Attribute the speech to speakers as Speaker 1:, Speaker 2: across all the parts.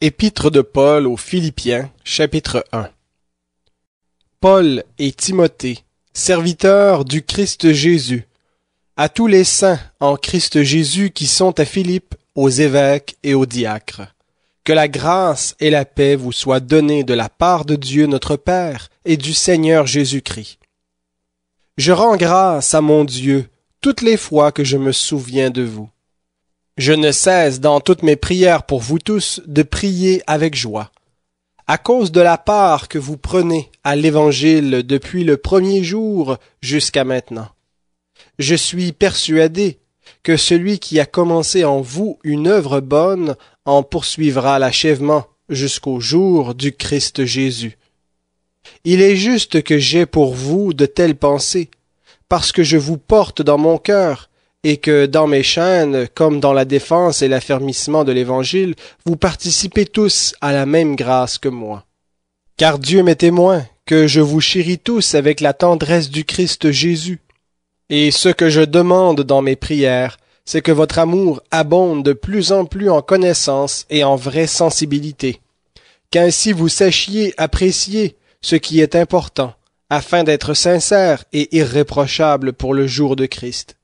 Speaker 1: Épître de Paul aux Philippiens, chapitre 1. Paul et Timothée, serviteurs du Christ Jésus, à tous les saints en Christ Jésus qui sont à Philippe, aux évêques et aux diacres. Que la grâce et la paix vous soient données de la part de Dieu notre Père et du Seigneur Jésus-Christ. Je rends grâce à mon Dieu toutes les fois que je me souviens de vous. Je ne cesse dans toutes mes prières pour vous tous de prier avec joie, à cause de la part que vous prenez à l'Évangile depuis le premier jour jusqu'à maintenant. Je suis persuadé que celui qui a commencé en vous une œuvre bonne en poursuivra l'achèvement jusqu'au jour du Christ Jésus. Il est juste que j'aie pour vous de telles pensées, parce que je vous porte dans mon cœur, et que dans mes chaînes, comme dans la défense et l'affermissement de l'Évangile, vous participez tous à la même grâce que moi. Car Dieu m'est témoin que je vous chéris tous avec la tendresse du Christ Jésus. Et ce que je demande dans mes prières, c'est que votre amour abonde de plus en plus en connaissance et en vraie sensibilité, qu'ainsi vous sachiez apprécier ce qui est important, afin d'être sincère et irréprochable pour le jour de Christ,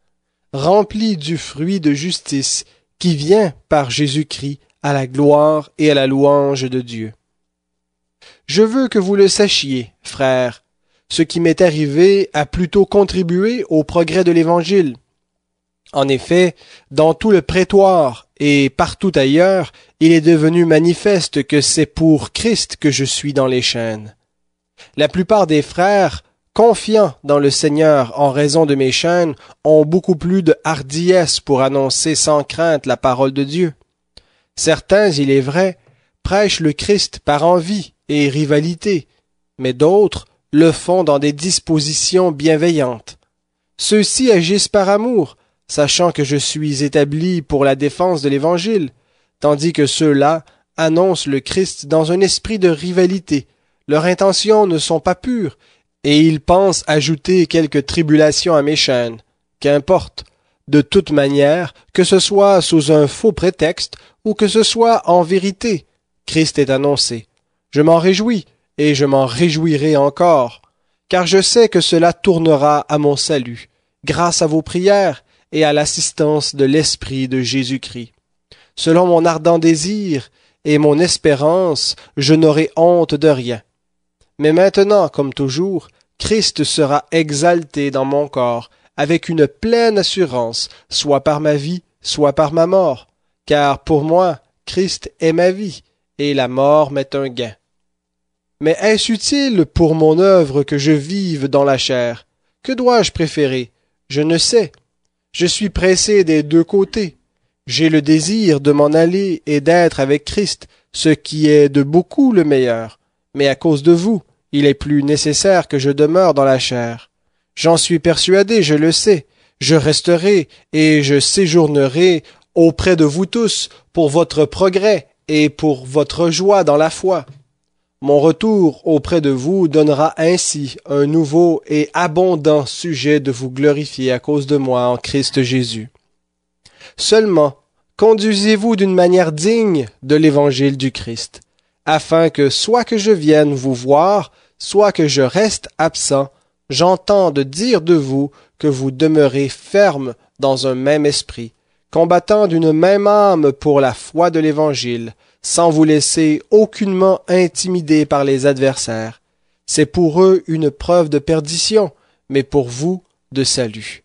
Speaker 1: rempli du fruit de justice qui vient par Jésus-Christ à la gloire et à la louange de Dieu. Je veux que vous le sachiez, frères, ce qui m'est arrivé a plutôt contribué au progrès de l'Évangile. En effet, dans tout le prétoire et partout ailleurs, il est devenu manifeste que c'est pour Christ que je suis dans les chaînes. La plupart des frères, confiants dans le Seigneur en raison de mes chaînes, ont beaucoup plus de hardiesse pour annoncer sans crainte la parole de Dieu. Certains, il est vrai, prêchent le Christ par envie et rivalité, mais d'autres le font dans des dispositions bienveillantes. Ceux-ci agissent par amour, sachant que je suis établi pour la défense de l'Évangile, tandis que ceux-là annoncent le Christ dans un esprit de rivalité. Leurs intentions ne sont pas pures, et ils pensent ajouter quelques tribulations à mes chaînes. Qu'importe. De toute manière, que ce soit sous un faux prétexte, ou que ce soit en vérité, Christ est annoncé. Je m'en réjouis, et je m'en réjouirai encore, car je sais que cela tournera à mon salut, grâce à vos prières et à l'assistance de l'Esprit de Jésus-Christ. Selon mon ardent désir et mon espérance, je n'aurai honte de rien. Mais maintenant, comme toujours, Christ sera exalté dans mon corps, avec une pleine assurance, soit par ma vie, soit par ma mort, car pour moi, Christ est ma vie, et la mort m'est un gain. Mais est-ce utile pour mon œuvre que je vive dans la chair? Que dois-je préférer? Je ne sais. Je suis pressé des deux côtés. J'ai le désir de m'en aller et d'être avec Christ, ce qui est de beaucoup le meilleur. Mais à cause de vous, il est plus nécessaire que je demeure dans la chair. J'en suis persuadé, je le sais. Je resterai et je séjournerai auprès de vous tous pour votre progrès et pour votre joie dans la foi. Mon retour auprès de vous donnera ainsi un nouveau et abondant sujet de vous glorifier à cause de moi en Christ Jésus. Seulement, conduisez-vous d'une manière digne de l'Évangile du Christ, afin que soit que je vienne vous voir, soit que je reste absent, j'entende dire de vous que vous demeurez ferme dans un même esprit, combattant d'une même âme pour la foi de l'Évangile, sans vous laisser aucunement intimider par les adversaires. C'est pour eux une preuve de perdition, mais pour vous de salut.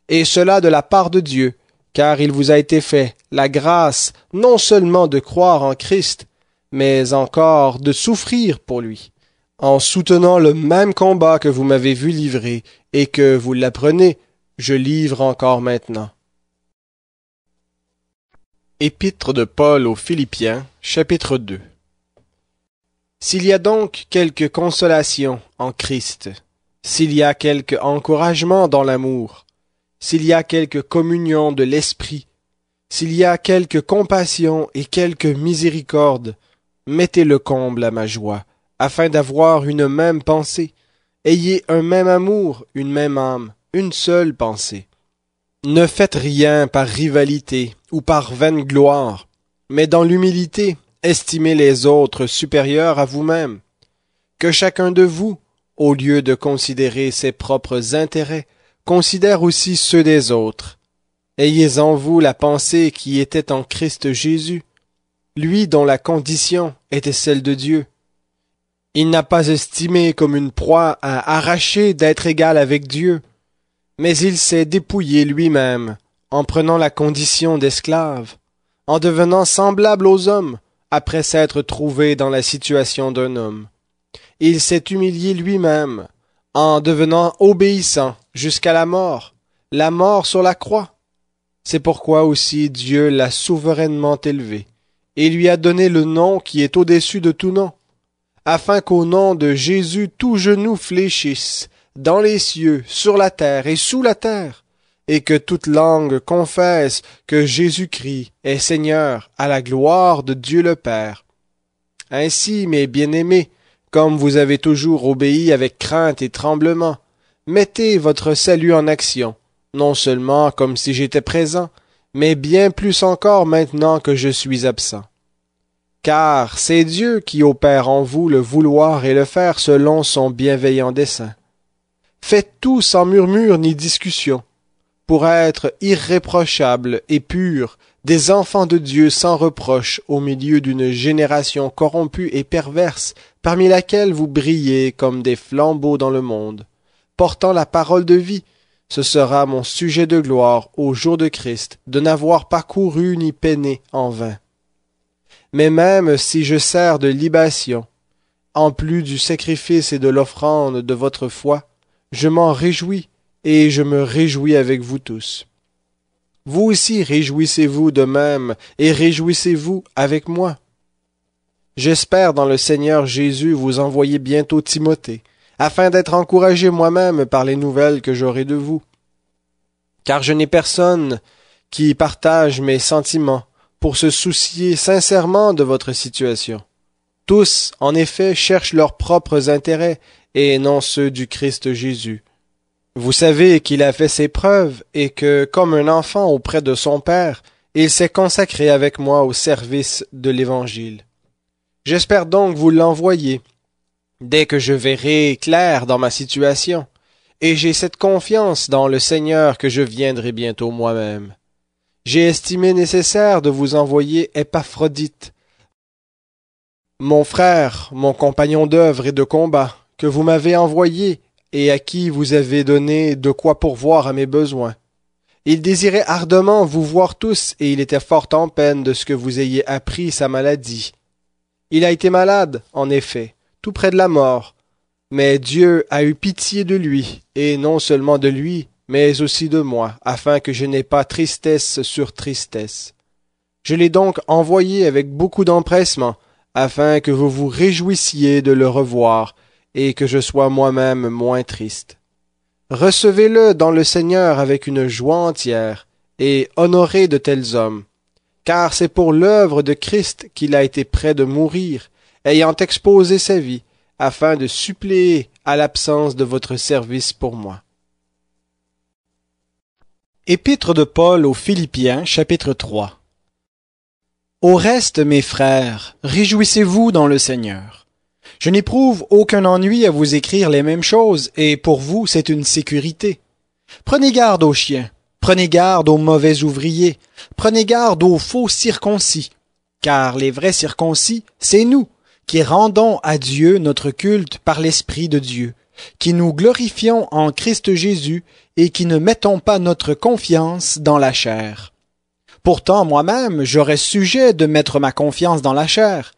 Speaker 1: Et cela de la part de Dieu, car il vous a été fait la grâce non seulement de croire en Christ, mais encore de souffrir pour lui, en soutenant le même combat que vous m'avez vu livrer, et que vous l'apprenez, je livre encore maintenant. Épître de Paul aux Philippiens, chapitre 2. S'il y a donc quelque consolation en Christ, s'il y a quelque encouragement dans l'amour, s'il y a quelque communion de l'esprit, s'il y a quelque compassion et quelque miséricorde, mettez le comble à ma joie, afin d'avoir une même pensée. Ayez un même amour, une même âme, une seule pensée. Ne faites rien par rivalité ou par vaine gloire, mais dans l'humilité, Estimez les autres supérieurs à vous-même. Que chacun de vous, au lieu de considérer ses propres intérêts, considère aussi ceux des autres. Ayez en vous la pensée qui était en Christ Jésus, lui dont la condition était celle de Dieu. Il n'a pas estimé comme une proie à arracher d'être égal avec Dieu, mais il s'est dépouillé lui-même, en prenant la condition d'esclave, en devenant semblable aux hommes, après s'être trouvé dans la situation d'un homme. Il s'est humilié lui-même, en devenant obéissant jusqu'à la mort sur la croix. C'est pourquoi aussi Dieu l'a souverainement élevé, et lui a donné le nom qui est au-dessus de tout nom, afin qu'au nom de Jésus tout genou fléchisse, dans les cieux, sur la terre et sous la terre, et que toute langue confesse que Jésus-Christ est Seigneur à la gloire de Dieu le Père. Ainsi, mes bien-aimés, comme vous avez toujours obéi avec crainte et tremblement, mettez votre salut en action, non seulement comme si j'étais présent, mais bien plus encore maintenant que je suis absent. Car c'est Dieu qui opère en vous le vouloir et le faire selon son bienveillant dessein. Faites tout sans murmure ni discussion, pour être irréprochables et purs, des enfants de Dieu sans reproche au milieu d'une génération corrompue et perverse, parmi laquelle vous brillez comme des flambeaux dans le monde, portant la parole de vie. Ce sera mon sujet de gloire au jour de Christ, de n'avoir pas couru ni peiné en vain. Mais même si je sers de libation, en plus du sacrifice et de l'offrande de votre foi, je m'en réjouis, et je me réjouis avec vous tous. Vous aussi réjouissez-vous de même, et réjouissez-vous avec moi. J'espère dans le Seigneur Jésus vous envoyer bientôt Timothée, afin d'être encouragé moi-même par les nouvelles que j'aurai de vous. Car je n'ai personne qui partage mes sentiments pour se soucier sincèrement de votre situation. Tous, en effet, cherchent leurs propres intérêts et non ceux du Christ Jésus. Vous savez qu'il a fait ses preuves et que, comme un enfant auprès de son Père, il s'est consacré avec moi au service de l'Évangile. J'espère donc vous l'envoyer, dès que je verrai clair dans ma situation, et j'ai cette confiance dans le Seigneur que je viendrai bientôt moi-même. J'ai estimé nécessaire de vous envoyer Épaphrodite, mon frère, mon compagnon d'œuvre et de combat, que vous m'avez envoyé et à qui vous avez donné de quoi pourvoir à mes besoins. Il désirait ardemment vous voir tous, et il était fort en peine de ce que vous ayez appris sa maladie. Il a été malade, en effet, tout près de la mort, mais Dieu a eu pitié de lui, et non seulement de lui, mais aussi de moi, afin que je n'aie pas tristesse sur tristesse. Je l'ai donc envoyé avec beaucoup d'empressement, afin que vous vous réjouissiez de le revoir, et que je sois moi-même moins triste. Recevez-le dans le Seigneur avec une joie entière, et honorez de tels hommes, car c'est pour l'œuvre de Christ qu'il a été près de mourir, ayant exposé sa vie, afin de suppléer à l'absence de votre service pour moi.
Speaker 2: Épître de Paul aux Philippiens, chapitre 3. Au reste, mes frères, réjouissez-vous dans le Seigneur. Je n'éprouve aucun ennui à vous écrire les mêmes choses, et pour vous c'est une sécurité. Prenez garde aux chiens, prenez garde aux mauvais ouvriers, prenez garde aux faux circoncis, car les vrais circoncis, c'est nous, qui rendons à Dieu notre culte par l'Esprit de Dieu, qui nous glorifions en Christ Jésus et qui ne mettons pas notre confiance dans la chair. Pourtant, moi-même, j'aurais sujet de mettre ma confiance dans la chair.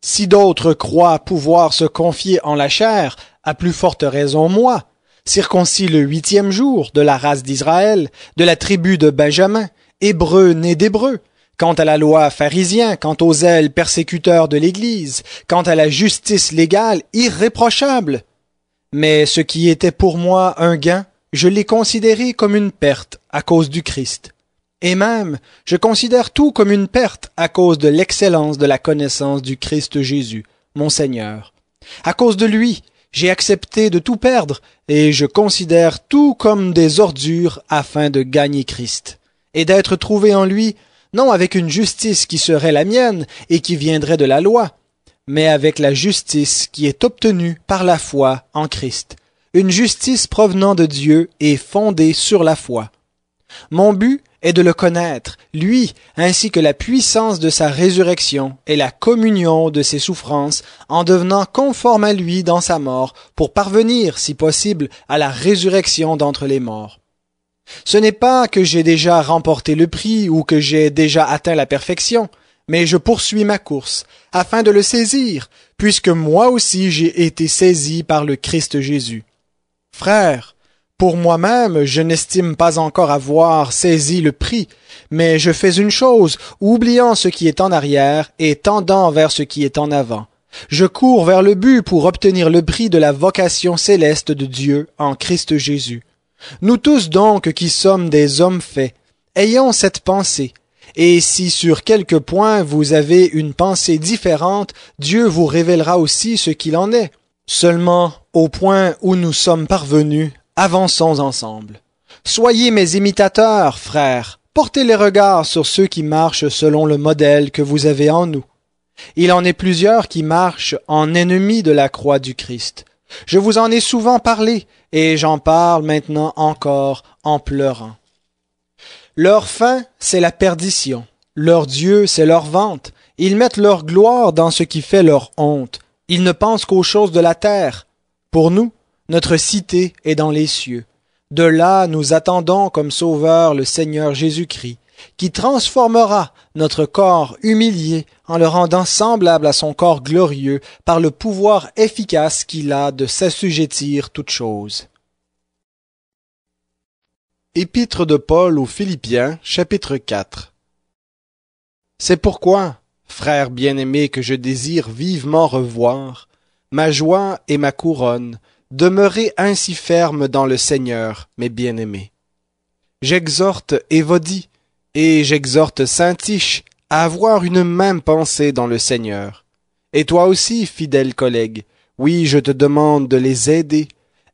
Speaker 2: Si d'autres croient pouvoir se confier en la chair, à plus forte raison moi, circoncis le 8e jour, de la race d'Israël, de la tribu de Benjamin, hébreu né d'hébreu, quant à la loi pharisien, quant aux zèles persécuteurs de l'Église, quant à la justice légale irréprochable. Mais ce qui était pour moi un gain, je l'ai considéré comme une perte à cause du Christ. Et même, je considère tout comme une perte à cause de l'excellence de la connaissance du Christ Jésus, mon Seigneur. À cause de lui, j'ai accepté de tout perdre, et je considère tout comme des ordures afin de gagner Christ, et d'être trouvé en lui, non avec une justice qui serait la mienne et qui viendrait de la loi, mais avec la justice qui est obtenue par la foi en Christ, une justice provenant de Dieu et fondée sur la foi. Mon but est de le connaître, lui, ainsi que la puissance de sa résurrection et la communion de ses souffrances, en devenant conforme à lui dans sa mort, pour parvenir, si possible, à la résurrection d'entre les morts. Ce n'est pas que j'ai déjà remporté le prix ou que j'ai déjà atteint la perfection, mais je poursuis ma course, afin de le saisir, puisque moi aussi j'ai été saisi par le Christ Jésus. Frères, pour moi-même, je n'estime pas encore avoir saisi le prix, mais je fais une chose, oubliant ce qui est en arrière et tendant vers ce qui est en avant. Je cours vers le but pour obtenir le prix de la vocation céleste de Dieu en Christ Jésus. Nous tous donc qui sommes des hommes faits, ayons cette pensée. Et si sur quelque point vous avez une pensée différente, Dieu vous révélera aussi ce qu'il en est. Seulement, au point où nous sommes parvenus, avançons ensemble. Soyez mes imitateurs, frères. Portez les regards sur ceux qui marchent selon le modèle que vous avez en nous. Il en est plusieurs qui marchent en ennemis de la croix du Christ. Je vous en ai souvent parlé, et j'en parle maintenant encore en pleurant. Leur fin, c'est la perdition. Leur Dieu, c'est leur vente. Ils mettent leur gloire dans ce qui fait leur honte. Ils ne pensent qu'aux choses de la terre. Pour nous, notre cité est dans les cieux. De là, nous attendons comme sauveur le Seigneur Jésus-Christ, qui transformera notre corps humilié en le rendant semblable à son corps glorieux par le pouvoir efficace qu'il a de s'assujettir toutes choses.
Speaker 1: Épître de Paul aux Philippiens, chapitre 4. C'est pourquoi, frères bien-aimés que je désire vivement revoir, ma joie et ma couronne, demeurez ainsi fermes dans le Seigneur, mes bien-aimés. J'exhorte Évodie et j'exhorte Syntyche à avoir une même pensée dans le Seigneur. Et toi aussi, fidèle collègue, oui, je te demande de les aider,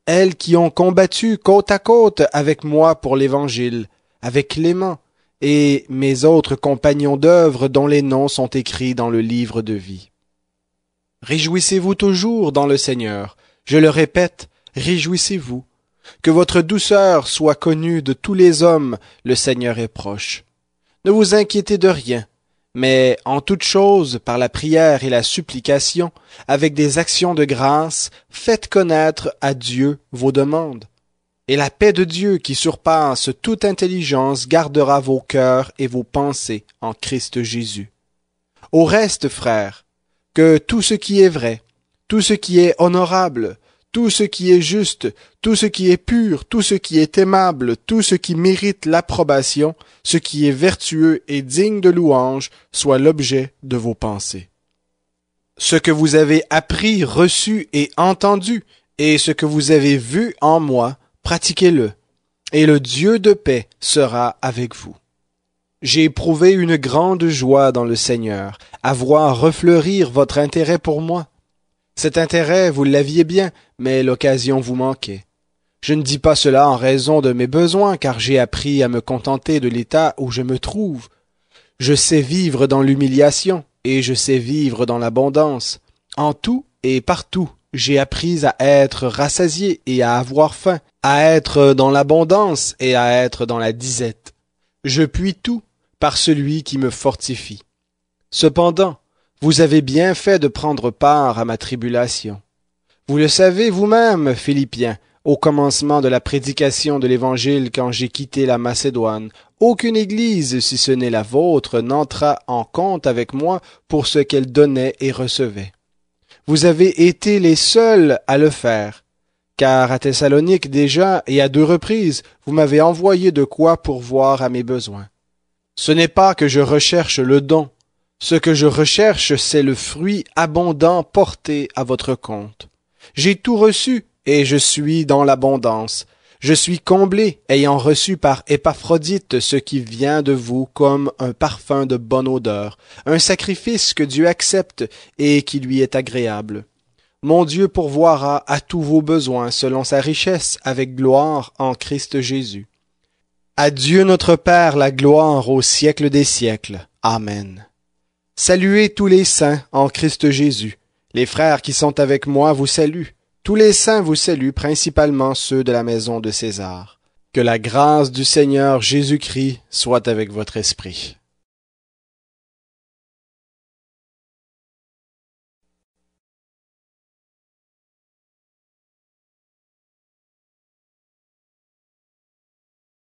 Speaker 1: elles qui ont combattu côte à côte avec moi pour l'Évangile, avec Clément et mes autres compagnons d'œuvre dont les noms sont écrits dans le livre de vie. Réjouissez-vous toujours dans le Seigneur. Je le répète, réjouissez-vous. Que votre douceur soit connue de tous les hommes, le Seigneur est proche. Ne vous inquiétez de rien, mais en toute chose, par la prière et la supplication, avec des actions de grâce, faites connaître à Dieu vos demandes. Et la paix de Dieu qui surpasse toute intelligence gardera vos cœurs et vos pensées en Christ Jésus. Au reste, frères, que tout ce qui est vrai, tout ce qui est honorable, tout ce qui est juste, tout ce qui est pur, tout ce qui est aimable, tout ce qui mérite l'approbation, ce qui est vertueux et digne de louange, soit l'objet de vos pensées. Ce que vous avez appris, reçu et entendu, et ce que vous avez vu en moi, pratiquez-le, et le Dieu de paix sera avec vous. J'ai éprouvé une grande joie dans le Seigneur, à voir refleurir votre intérêt pour moi. Cet intérêt, vous l'aviez bien, mais l'occasion vous manquait. Je ne dis pas cela en raison de mes besoins, car j'ai appris à me contenter de l'état où je me trouve. Je sais vivre dans l'humiliation, et je sais vivre dans l'abondance. En tout et partout, j'ai appris à être rassasié et à avoir faim, à être dans l'abondance et à être dans la disette. Je puis tout par celui qui me fortifie. Cependant, vous avez bien fait de prendre part à ma tribulation. Vous le savez vous-même, Philippiens, au commencement de la prédication de l'Évangile quand j'ai quitté la Macédoine, aucune église, si ce n'est la vôtre, n'entra en compte avec moi pour ce qu'elle donnait et recevait. Vous avez été les seuls à le faire, car à Thessalonique déjà et à 2 reprises, vous m'avez envoyé de quoi pourvoir à mes besoins. Ce n'est pas que je recherche le don. Ce que je recherche, c'est le fruit abondant porté à votre compte. J'ai tout reçu, et je suis dans l'abondance. Je suis comblé, ayant reçu par Épaphrodite ce qui vient de vous comme un parfum de bonne odeur, un sacrifice que Dieu accepte et qui lui est agréable. Mon Dieu pourvoira à tous vos besoins selon sa richesse avec gloire en Christ Jésus. À Dieu notre Père la gloire au siècle des siècles. Amen. Saluez tous les saints en Christ Jésus. Les frères qui sont avec moi vous saluent. Tous les saints vous saluent, principalement ceux de la maison de César. Que la grâce du Seigneur Jésus-Christ soit avec votre esprit.